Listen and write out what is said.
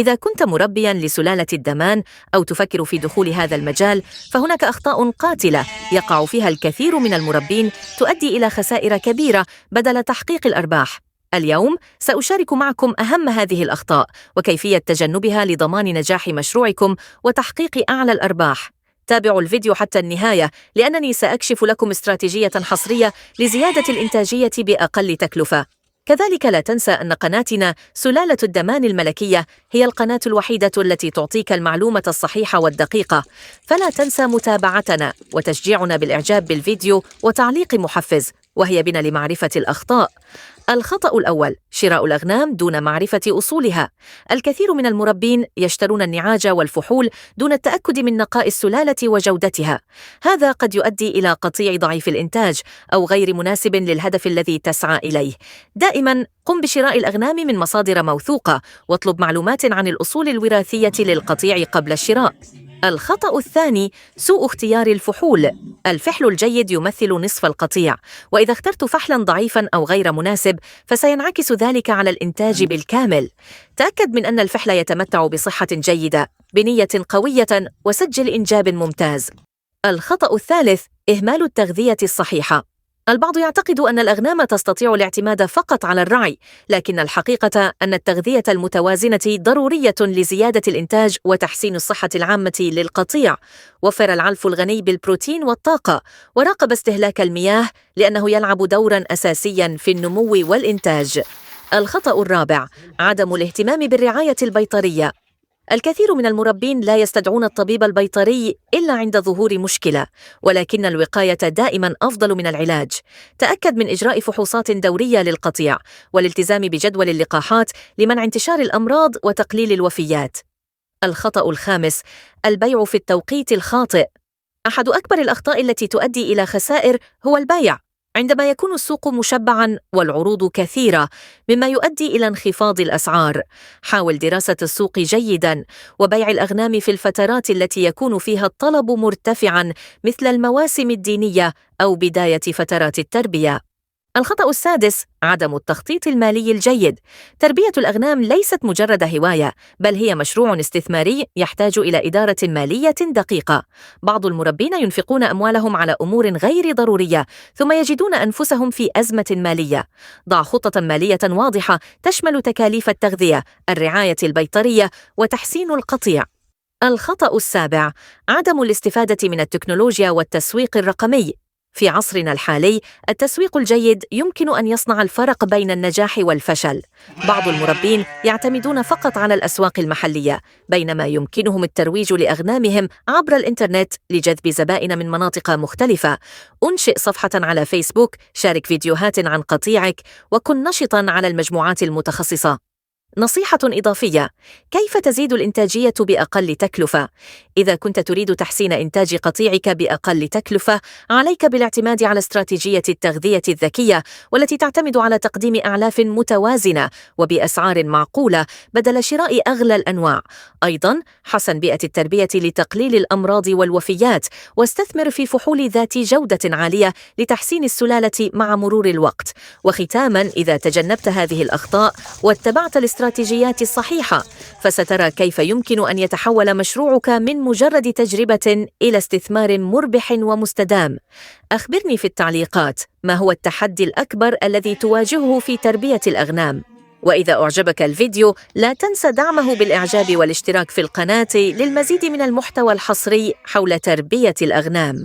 إذا كنت مربياً لسلالة الدمان أو تفكر في دخول هذا المجال، فهناك أخطاء قاتلة يقع فيها الكثير من المربين تؤدي إلى خسائر كبيرة بدل تحقيق الأرباح. اليوم سأشارك معكم أهم هذه الأخطاء وكيفية تجنبها لضمان نجاح مشروعكم وتحقيق أعلى الأرباح. تابعوا الفيديو حتى النهاية لأنني سأكشف لكم استراتيجية حصرية لزيادة الإنتاجية بأقل تكلفة. كذلك لا تنسى أن قناتنا سلالة الدمان الملكية هي القناة الوحيدة التي تعطيك المعلومة الصحيحة والدقيقة، فلا تنسى متابعتنا وتشجيعنا بالإعجاب بالفيديو وتعليق محفز، وهي بنا لمعرفة الأخطاء. الخطأ الأول: شراء الأغنام دون معرفة أصولها. الكثير من المربين يشترون النعاج والفحول دون التأكد من نقاء السلالة وجودتها. هذا قد يؤدي إلى قطيع ضعيف الإنتاج أو غير مناسب للهدف الذي تسعى إليه. دائماً قم بشراء الأغنام من مصادر موثوقة واطلب معلومات عن الأصول الوراثية للقطيع قبل الشراء. الخطأ الثاني: سوء اختيار الفحول. الفحل الجيد يمثل نصف القطيع، وإذا اخترت فحلاً ضعيفاً أو غير مناسب فسينعكس ذلك على الإنتاج بالكامل. تأكد من أن الفحل يتمتع بصحة جيدة بنية قوية وسجل إنجاب ممتاز. الخطأ الثالث: إهمال التغذية الصحيحة. البعض يعتقد أن الأغنام تستطيع الاعتماد فقط على الرعي، لكن الحقيقة أن التغذية المتوازنة ضرورية لزيادة الإنتاج وتحسين الصحة العامة للقطيع. وفر العلف الغني بالبروتين والطاقة، وراقب استهلاك المياه لأنه يلعب دورا أساسيا في النمو والإنتاج. الخطأ الرابع: عدم الاهتمام بالرعاية البيطرية. الكثير من المربين لا يستدعون الطبيب البيطري إلا عند ظهور مشكلة، ولكن الوقاية دائما أفضل من العلاج. تأكد من إجراء فحوصات دورية للقطيع والالتزام بجدول اللقاحات لمنع انتشار الأمراض وتقليل الوفيات. الخطأ الخامس: البيع في التوقيت الخاطئ. أحد أكبر الأخطاء التي تؤدي إلى خسائر هو البيع عندما يكون السوق مشبعاً والعروض كثيرة، مما يؤدي إلى انخفاض الأسعار. حاول دراسة السوق جيداً وبيع الأغنام في الفترات التي يكون فيها الطلب مرتفعاً، مثل المواسم الدينية أو بداية فترات التربية. الخطأ السادس: عدم التخطيط المالي الجيد. تربية الأغنام ليست مجرد هواية، بل هي مشروع استثماري يحتاج إلى إدارة مالية دقيقة. بعض المربين ينفقون أموالهم على أمور غير ضرورية ثم يجدون أنفسهم في أزمة مالية. ضع خطة مالية واضحة تشمل تكاليف التغذية، الرعاية البيطرية، وتحسين القطيع. الخطأ السابع: عدم الاستفادة من التكنولوجيا والتسويق الرقمي. في عصرنا الحالي، التسويق الجيد يمكن أن يصنع الفرق بين النجاح والفشل. بعض المربين يعتمدون فقط على الأسواق المحلية، بينما يمكنهم الترويج لأغنامهم عبر الإنترنت لجذب زبائن من مناطق مختلفة. أنشئ صفحة على فيسبوك، شارك فيديوهات عن قطيعك، وكن نشطاً على المجموعات المتخصصة. نصيحة إضافية: كيف تزيد الإنتاجية بأقل تكلفة؟ إذا كنت تريد تحسين إنتاج قطيعك بأقل تكلفة، عليك بالاعتماد على استراتيجية التغذية الذكية، والتي تعتمد على تقديم أعلاف متوازنة وبأسعار معقولة بدل شراء أغلى الأنواع. أيضاً، حسن بيئة التربية لتقليل الأمراض والوفيات، واستثمر في فحول ذات جودة عالية لتحسين السلالة مع مرور الوقت. وختاماً، إذا تجنبت هذه الأخطاء واتبعت الاستراتيجيات الصحيحة، فسترى كيف يمكن أن يتحول مشروعك من مجرد تجربة إلى استثمار مربح ومستدام. أخبرني في التعليقات ما هو التحدي الأكبر الذي تواجهه في تربية الأغنام. وإذا أعجبك الفيديو لا تنسى دعمه بالإعجاب والاشتراك في القناة للمزيد من المحتوى الحصري حول تربية الأغنام.